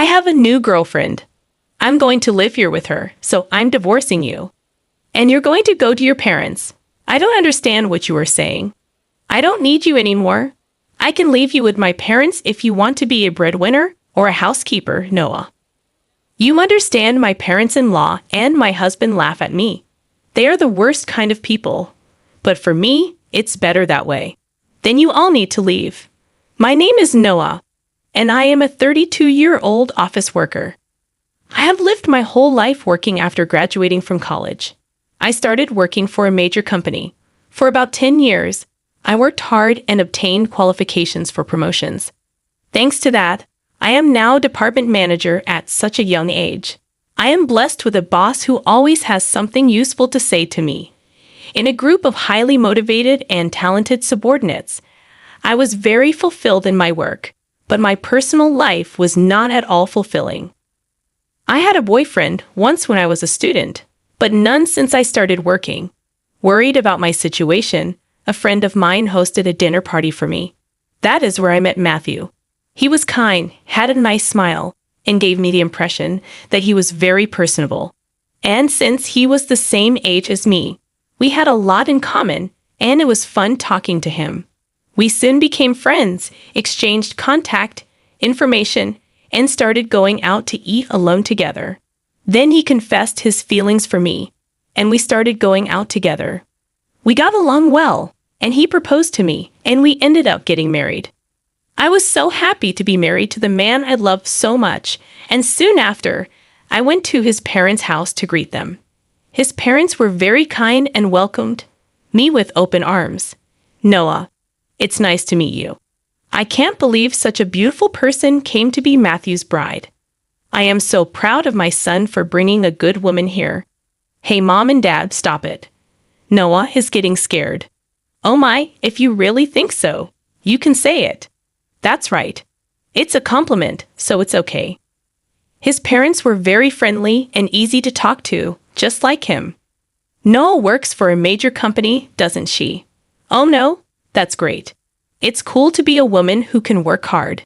I have a new girlfriend. I'm going to live here with her, so I'm divorcing you. And you're going to go to your parents. I don't understand what you are saying. I don't need you anymore. I can leave you with my parents if you want to be a breadwinner or a housekeeper, Noah. You understand, my parents-in-law and my husband laugh at me. They are the worst kind of people. But for me, it's better that way. Then you all need to leave. My name is Noah, and I am a 32-year-old office worker. I have lived my whole life working after graduating from college. I started working for a major company. For about 10 years, I worked hard and obtained qualifications for promotions. Thanks to that, I am now department manager at such a young age. I am blessed with a boss who always has something useful to say to me. In a group of highly motivated and talented subordinates, I was very fulfilled in my work, but my personal life was not at all fulfilling. I had a boyfriend once when I was a student, but none since I started working. Worried about my situation, a friend of mine hosted a dinner party for me. That is where I met Matthew. He was kind, had a nice smile, and gave me the impression that he was very personable. And since he was the same age as me, we had a lot in common, and it was fun talking to him. We soon became friends, exchanged contact, information, and started going out to eat alone together. Then he confessed his feelings for me, and we started going out together. We got along well, and he proposed to me, and we ended up getting married. I was so happy to be married to the man I loved so much, and soon after, I went to his parents' house to greet them. His parents were very kind and welcomed me with open arms. Noah, it's nice to meet you. I can't believe such a beautiful person came to be Matthew's bride. I am so proud of my son for bringing a good woman here. Hey, Mom and Dad, stop it. Noah is getting scared. Oh my, if you really think so, you can say it. That's right. It's a compliment, so it's okay. His parents were very friendly and easy to talk to, just like him. Noah works for a major company, doesn't she? Oh no, that's great. It's cool to be a woman who can work hard.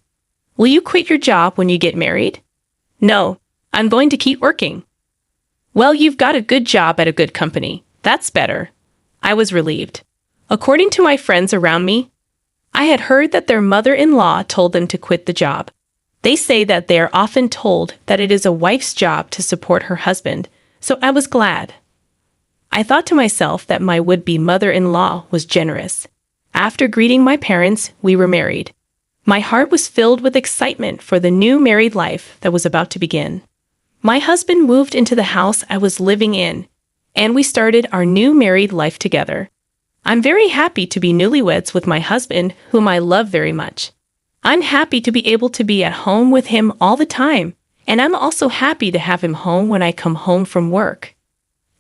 Will you quit your job when you get married? No, I'm going to keep working. Well, you've got a good job at a good company. That's better. I was relieved. According to my friends around me, I had heard that their mother-in-law told them to quit the job. They say that they are often told that it is a wife's job to support her husband, so I was glad. I thought to myself that my would-be mother-in-law was generous. After greeting my parents, we were married. My heart was filled with excitement for the new married life that was about to begin. My husband moved into the house I was living in, and we started our new married life together. I'm very happy to be newlyweds with my husband, whom I love very much. I'm happy to be able to be at home with him all the time, and I'm also happy to have him home when I come home from work.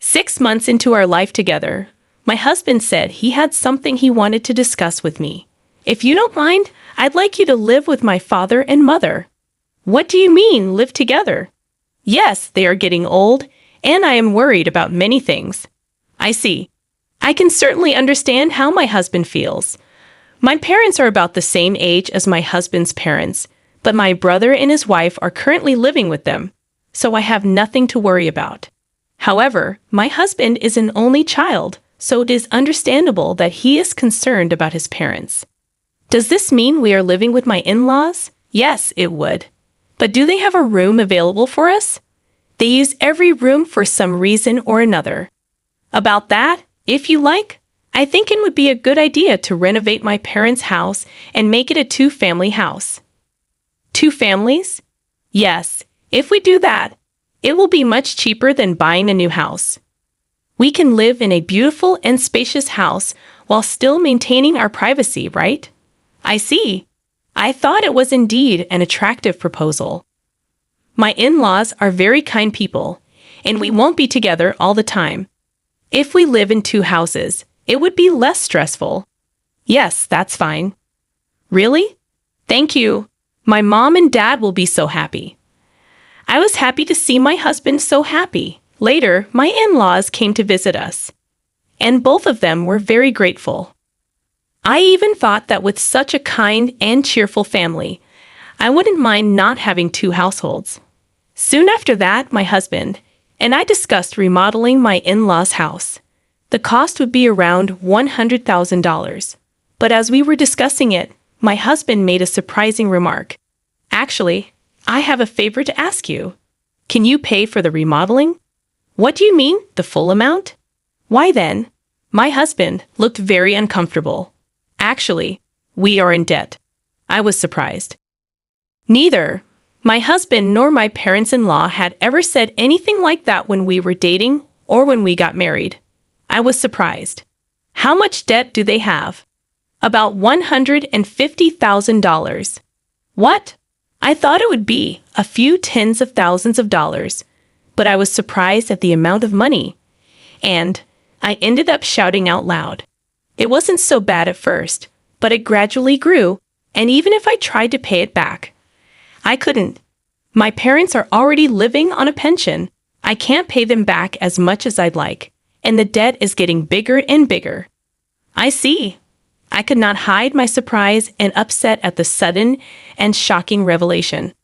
6 months into our life together, my husband said he had something he wanted to discuss with me. If you don't mind, I'd like you to live with my father and mother. What do you mean, live together? Yes, they are getting old, and I am worried about many things. I see. I can certainly understand how my husband feels. My parents are about the same age as my husband's parents, but my brother and his wife are currently living with them, so I have nothing to worry about. However, my husband is an only child, so it is understandable that he is concerned about his parents. Does this mean we are living with my in-laws? Yes, it would. But do they have a room available for us? They use every room for some reason or another. About that, if you like, I think it would be a good idea to renovate my parents' house and make it a 2-family house. 2 families? Yes, if we do that, it will be much cheaper than buying a new house. We can live in a beautiful and spacious house while still maintaining our privacy, right? I see. I thought it was indeed an attractive proposal. My in-laws are very kind people, and we won't be together all the time. If we live in 2 houses, it would be less stressful. Yes, that's fine. Really? Thank you. My mom and dad will be so happy. I was happy to see my husband so happy. Later, my in-laws came to visit us, and both of them were very grateful. I even thought that with such a kind and cheerful family, I wouldn't mind not having two households. Soon after that, my husband and I discussed remodeling my in-laws' house. The cost would be around $100,000. But as we were discussing it, my husband made a surprising remark. Actually, I have a favor to ask you. Can you pay for the remodeling? What do you mean, the full amount? Why then? My husband looked very uncomfortable. Actually, we are in debt. I was surprised. Neither my husband nor my parents-in-law had ever said anything like that when we were dating or when we got married. I was surprised. How much debt do they have? About $150,000. What? I thought it would be a few tens of thousands of dollars, but I was surprised at the amount of money. And I ended up shouting out loud. It wasn't so bad at first, but it gradually grew, and even if I tried to pay it back, I couldn't. My parents are already living on a pension. I can't pay them back as much as I'd like, and the debt is getting bigger and bigger. I see. I could not hide my surprise and upset at the sudden and shocking revelation.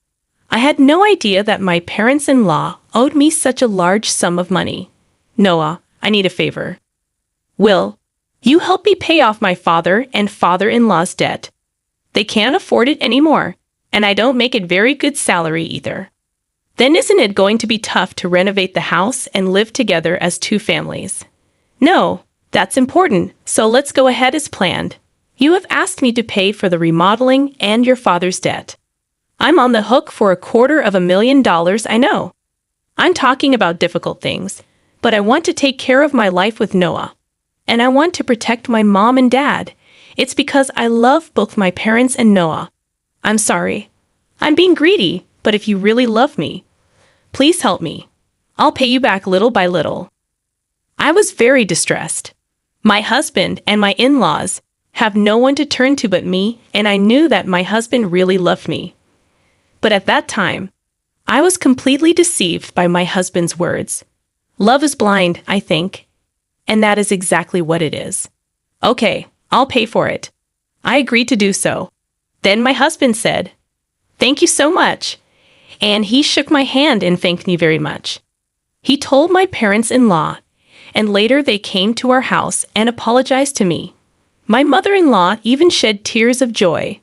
I had no idea that my parents-in-law owed me such a large sum of money. Noah, I need a favor. Will you help me pay off my father and father-in-law's debt? They can't afford it anymore, and I don't make a very good salary either. Then isn't it going to be tough to renovate the house and live together as two families? No, that's important, so let's go ahead as planned. You have asked me to pay for the remodeling and your father's debt. I'm on the hook for $250,000, I know. I'm talking about difficult things, but I want to take care of my life with Noah. And I want to protect my mom and dad. It's because I love both my parents and Noah. I'm sorry. I'm being greedy, but if you really love me, please help me. I'll pay you back little by little. I was very distressed. My husband and my in-laws have no one to turn to but me, and I knew that my husband really loved me. But at that time, I was completely deceived by my husband's words. Love is blind, I think. And that is exactly what it is. Okay, I'll pay for it. I agreed to do so. Then my husband said, "Thank you so much." And he shook my hand and thanked me very much. He told my parents-in-law, and later they came to our house and apologized to me. My mother-in-law even shed tears of joy.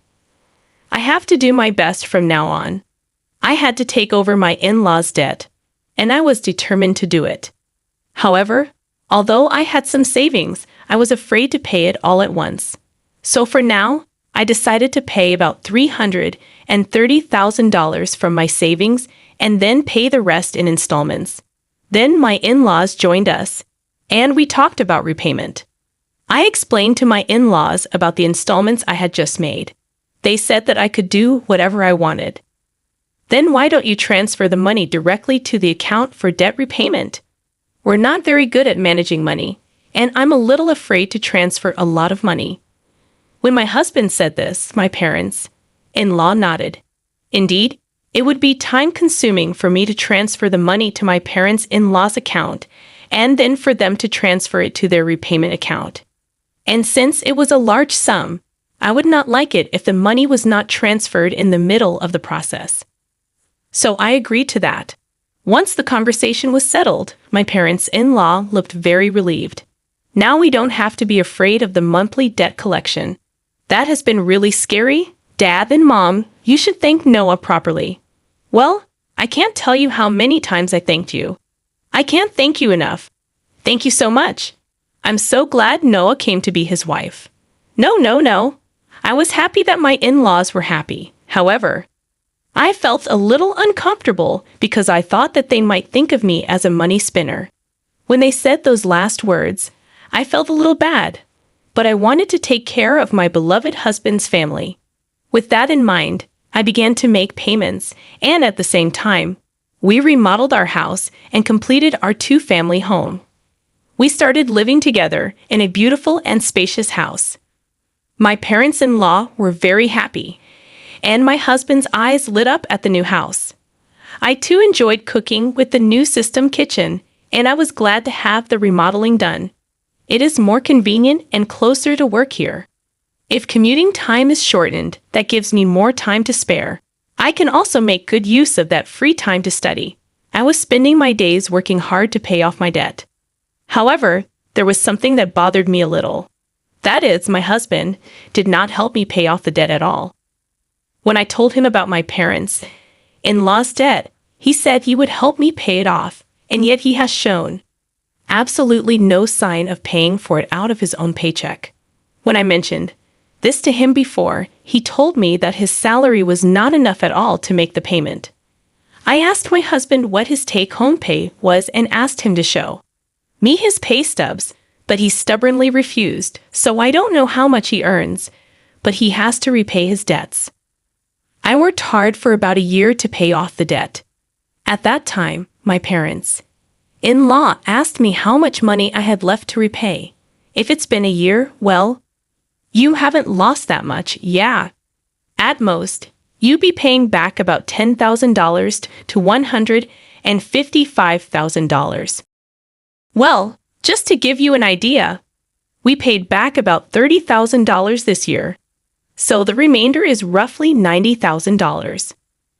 I have to do my best from now on. I had to take over my in-laws' debt, and I was determined to do it. However, although I had some savings, I was afraid to pay it all at once. So for now, I decided to pay about $330,000 from my savings and then pay the rest in installments. Then my in-laws joined us, and we talked about repayment. I explained to my in-laws about the installments I had just made. They said that I could do whatever I wanted. Then why don't you transfer the money directly to the account for debt repayment? We're not very good at managing money, and I'm a little afraid to transfer a lot of money. When my husband said this, my parents-in-law nodded. Indeed, it would be time-consuming for me to transfer the money to my parents-in-law's account and then for them to transfer it to their repayment account. And since it was a large sum, I would not like it if the money was not transferred in the middle of the process. So I agreed to that. Once the conversation was settled, my parents-in-law looked very relieved. Now we don't have to be afraid of the monthly debt collection. That has been really scary. Dad and Mom, you should thank Noah properly. Well, I can't tell you how many times I thanked you. I can't thank you enough. Thank you so much. I'm so glad Noah came to be his wife. No. I was happy that my in-laws were happy. However, I felt a little uncomfortable because I thought that they might think of me as a money spinner. When they said those last words, I felt a little bad, but I wanted to take care of my beloved husband's family. With that in mind, I began to make payments, and at the same time, we remodeled our house and completed our two-family home. We started living together in a beautiful and spacious house. My parents-in-law were very happy, and my husband's eyes lit up at the new house. I too enjoyed cooking with the new system kitchen, and I was glad to have the remodeling done. It is more convenient and closer to work here. If commuting time is shortened, that gives me more time to spare. I can also make good use of that free time to study. I was spending my days working hard to pay off my debt. However, there was something that bothered me a little. That is, my husband did not help me pay off the debt at all. When I told him about my parents-in-law's debt, he said he would help me pay it off, and yet he has shown absolutely no sign of paying for it out of his own paycheck. When I mentioned this to him before, he told me that his salary was not enough at all to make the payment. I asked my husband what his take-home pay was and asked him to show me his pay stubs, but he stubbornly refused, so I don't know how much he earns, but he has to repay his debts. I worked hard for about a year to pay off the debt. At that time, my parents-in-law asked me how much money I had left to repay. If it's been a year, well, you haven't lost that much, yeah. At most, you'd be paying back about $10,000 to $155,000. Well, just to give you an idea, we paid back about $30,000 this year, so the remainder is roughly $90,000.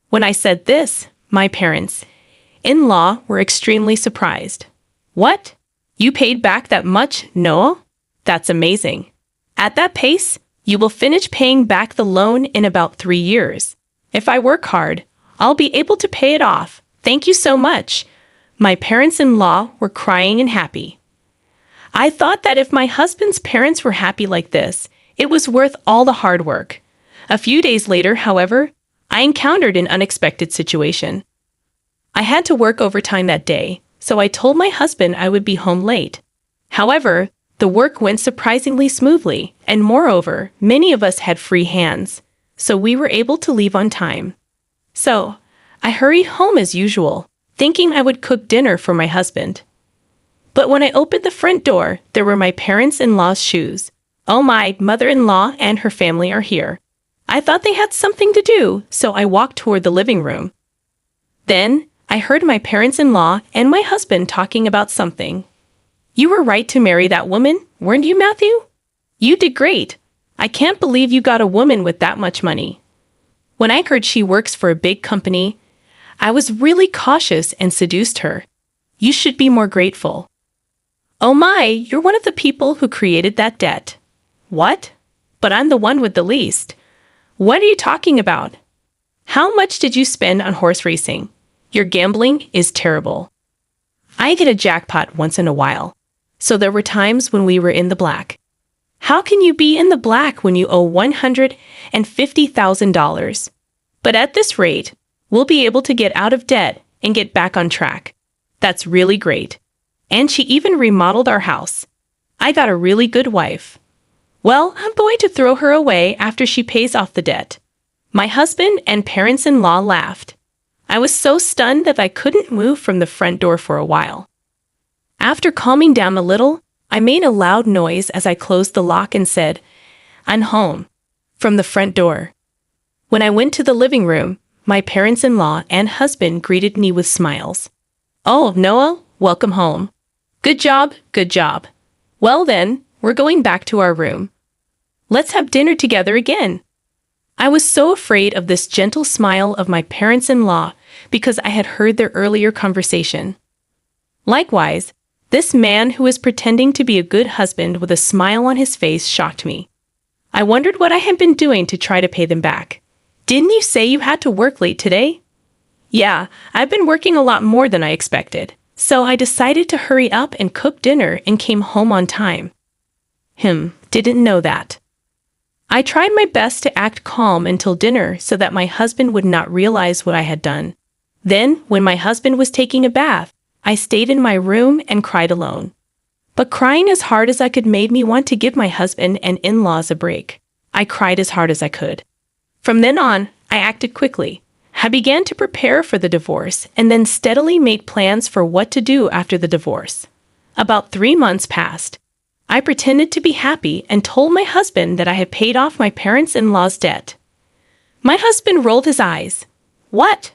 When I said this, my parents-in-law were extremely surprised. What? You paid back that much, Noah? That's amazing. At that pace, you will finish paying back the loan in about 3 years. If I work hard, I'll be able to pay it off. Thank you so much. My parents-in-law were crying and happy. I thought that if my husband's parents were happy like this, it was worth all the hard work. A few days later, however, I encountered an unexpected situation. I had to work overtime that day, so I told my husband I would be home late. However, the work went surprisingly smoothly, and moreover, many of us had free hands, so we were able to leave on time. So, I hurried home as usual, thinking I would cook dinner for my husband. But when I opened the front door, there were my parents-in-law's shoes. Oh, my mother-in-law and her family are here. I thought they had something to do, so I walked toward the living room. Then, I heard my parents-in-law and my husband talking about something. You were right to marry that woman, weren't you, Matthew? You did great. I can't believe you got a woman with that much money. When I heard she works for a big company, I was really cautious and seduced her. You should be more grateful. Oh my, you're one of the people who created that debt. What? But I'm the one with the least. What are you talking about? How much did you spend on horse racing? Your gambling is terrible. I get a jackpot once in a while, so there were times when we were in the black. How can you be in the black when you owe $150,000? But at this rate, we'll be able to get out of debt and get back on track. That's really great. And she even remodeled our house. I got a really good wife. Well, I'm going to throw her away after she pays off the debt. My husband and parents-in-law laughed. I was so stunned that I couldn't move from the front door for a while. After calming down a little, I made a loud noise as I closed the lock and said, "I'm home," from the front door. When I went to the living room, my parents-in-law and husband greeted me with smiles. "Oh, Noah, welcome home. Good job, good job. Well then, we're going back to our room. Let's have dinner together again." I was so afraid of this gentle smile of my parents-in-law because I had heard their earlier conversation. Likewise, this man who was pretending to be a good husband with a smile on his face shocked me. I wondered what I had been doing to try to pay them back. "Didn't you say you had to work late today?" "Yeah, I've been working a lot more than I expected, so I decided to hurry up and cook dinner and came home on time." Didn't know that. I tried my best to act calm until dinner so that my husband would not realize what I had done. Then, when my husband was taking a bath, I stayed in my room and cried alone. But crying as hard as I could made me want to give my husband and in-laws a break. I cried as hard as I could. From then on, I acted quickly. I began to prepare for the divorce and then steadily made plans for what to do after the divorce. About 3 months passed. I pretended to be happy and told my husband that I had paid off my parents-in-law's debt. My husband rolled his eyes. "What?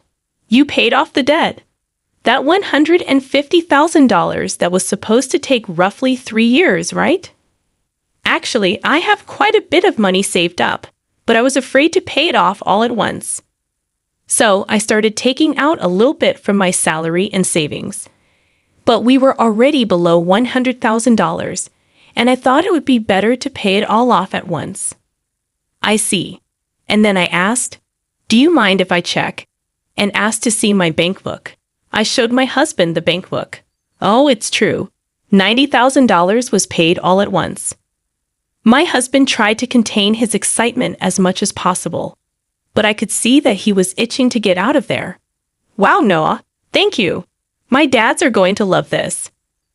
You paid off the debt? That $150,000 that was supposed to take roughly 3 years, right?" "Actually, I have quite a bit of money saved up, but I was afraid to pay it off all at once." So I started taking out a little bit from my salary and savings. But we were already below $100,000, and I thought it would be better to pay it all off at once. I see. And then I asked, "Do you mind if I check?" and asked to see my bank book. I showed my husband the bank book. Oh, it's true. $90,000 was paid all at once. My husband tried to contain his excitement as much as possible, but I could see that he was itching to get out of there. Wow, Noah, thank you. My dads are going to love this.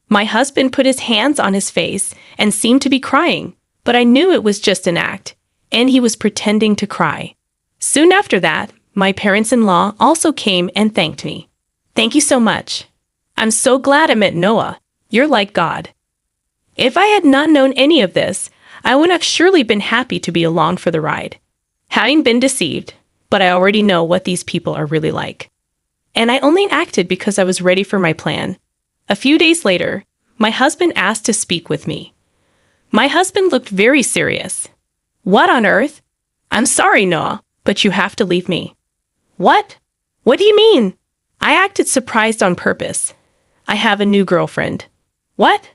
My husband put his hands on his face and seemed to be crying, but I knew it was just an act, and he was pretending to cry. Soon after that, my parents-in-law also came and thanked me. Thank you so much. I'm so glad I met Noah. You're like God. If I had not known any of this, I would have surely been happy to be along for the ride. Having been deceived, but I already know what these people are really like. And I only acted because I was ready for my plan. A few days later, my husband asked to speak with me. My husband looked very serious. What on earth? I'm sorry, Noah, but you have to leave me. What? What do you mean? I acted surprised on purpose. I have a new girlfriend. What?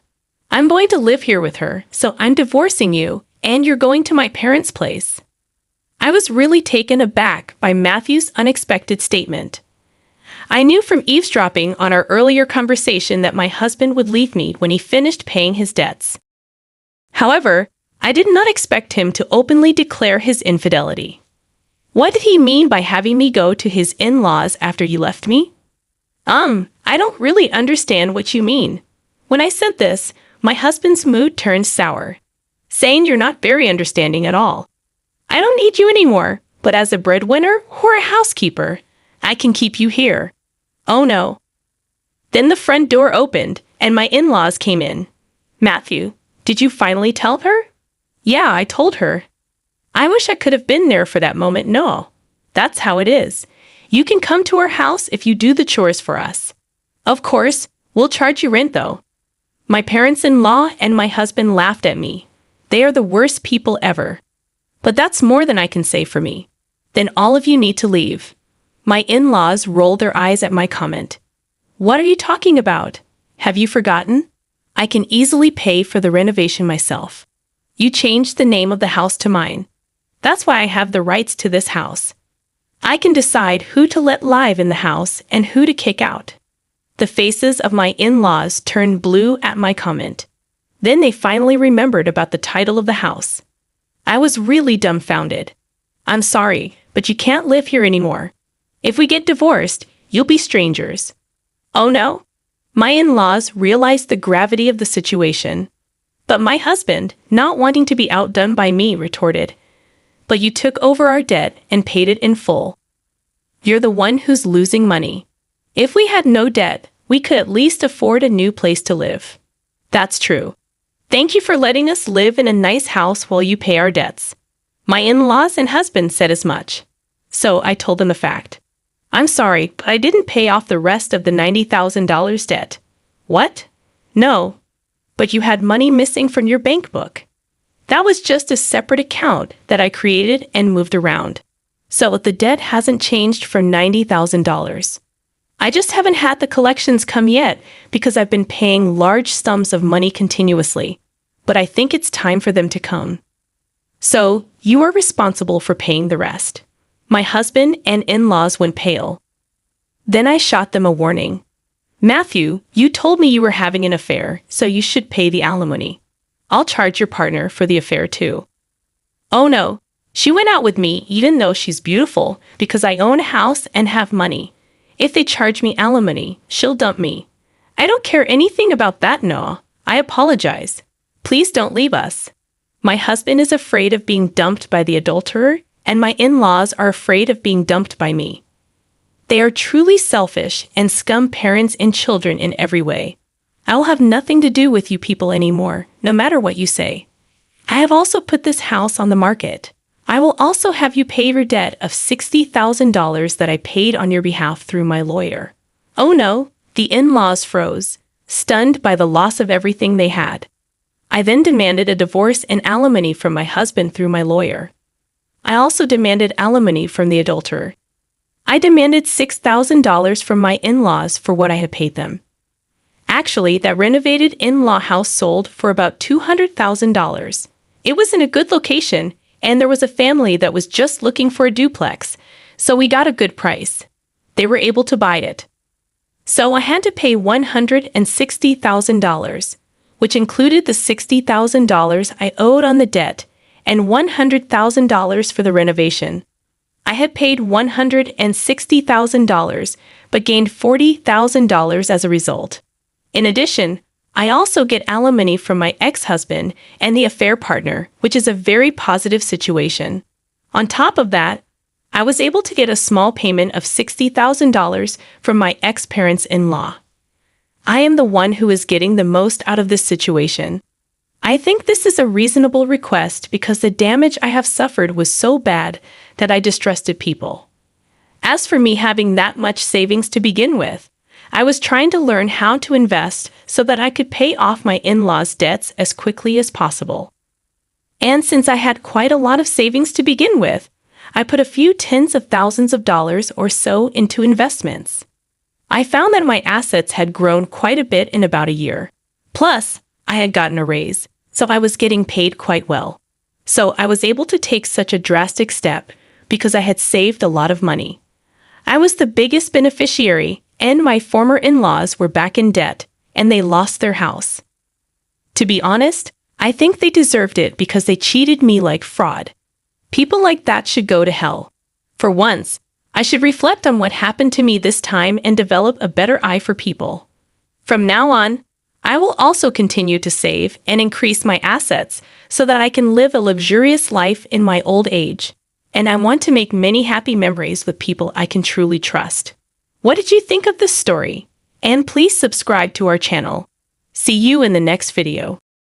I'm going to live here with her, so I'm divorcing you, and you're going to my parents' place. I was really taken aback by Matthew's unexpected statement. I knew from eavesdropping on our earlier conversation that my husband would leave me when he finished paying his debts. However, I did not expect him to openly declare his infidelity. What did he mean by having me go to his in-laws after you left me? I don't really understand what you mean. When I said this, my husband's mood turned sour, saying you're not very understanding at all. I don't need you anymore, but as a breadwinner or a housekeeper, I can keep you here. Oh no. Then the front door opened, and my in-laws came in. Matthew, did you finally tell her? Yeah, I told her. I wish I could have been there for that moment. No, that's how it is. You can come to our house if you do the chores for us. Of course, we'll charge you rent though. My parents-in-law and my husband laughed at me. They are the worst people ever. But that's more than I can say for me. Then all of you need to leave. My in-laws rolled their eyes at my comment. What are you talking about? Have you forgotten? I can easily pay for the renovation myself. You changed the name of the house to mine. That's why I have the rights to this house. I can decide who to let live in the house and who to kick out. The faces of my in-laws turned blue at my comment. Then they finally remembered about the title of the house. I was really dumbfounded. I'm sorry, but you can't live here anymore. If we get divorced, you'll be strangers. Oh no? My in-laws realized the gravity of the situation. But my husband, not wanting to be outdone by me, retorted, "But you took over our debt and paid it in full. You're the one who's losing money. If we had no debt, we could at least afford a new place to live." That's true. Thank you for letting us live in a nice house while you pay our debts. My in-laws and husband said as much. So I told them the fact. I'm sorry, but I didn't pay off the rest of the $90,000 debt. What? No. But you had money missing from your bank book. That was just a separate account that I created and moved around. So the debt hasn't changed for $90,000. I just haven't had the collections come yet because I've been paying large sums of money continuously. But I think it's time for them to come. So you are responsible for paying the rest. My husband and in-laws went pale. Then I shot them a warning. Matthew, you told me you were having an affair, so you should pay the alimony. I'll charge your partner for the affair too. Oh no, she went out with me even though she's beautiful because I own a house and have money. If they charge me alimony, she'll dump me. I don't care anything about that, Noah. I apologize. Please don't leave us. My husband is afraid of being dumped by the adulterer, and my in-laws are afraid of being dumped by me. They are truly selfish and scum parents and children in every way. I will have nothing to do with you people anymore, no matter what you say. I have also put this house on the market. I will also have you pay your debt of $60,000 that I paid on your behalf through my lawyer. Oh no, the in-laws froze, stunned by the loss of everything they had. I then demanded a divorce and alimony from my husband through my lawyer. I also demanded alimony from the adulterer. I demanded $6,000 from my in-laws for what I had paid them. Actually, that renovated in-law house sold for about $200,000. It was in a good location, and there was a family that was just looking for a duplex, so we got a good price. They were able to buy it. So I had to pay $160,000, which included the $60,000 I owed on the debt and $100,000 for the renovation. I had paid $160,000, but gained $40,000 as a result. In addition, I also get alimony from my ex-husband and the affair partner, which is a very positive situation. On top of that, I was able to get a small payment of $60,000 from my ex-parents-in-law. I am the one who is getting the most out of this situation. I think this is a reasonable request because the damage I have suffered was so bad that I distrusted people. As for me having that much savings to begin with, I was trying to learn how to invest so that I could pay off my in-laws' debts as quickly as possible. And since I had quite a lot of savings to begin with, I put a few tens of thousands of dollars or so into investments. I found that my assets had grown quite a bit in about a year. Plus, I had gotten a raise, so I was getting paid quite well. So I was able to take such a drastic step because I had saved a lot of money. I was the biggest beneficiary, and my former in-laws were back in debt, and they lost their house. To be honest, I think they deserved it because they cheated me like fraud. People like that should go to hell. For once, I should reflect on what happened to me this time and develop a better eye for people. From now on, I will also continue to save and increase my assets so that I can live a luxurious life in my old age. And I want to make many happy memories with people I can truly trust. What did you think of this story? And please subscribe to our channel. See you in the next video.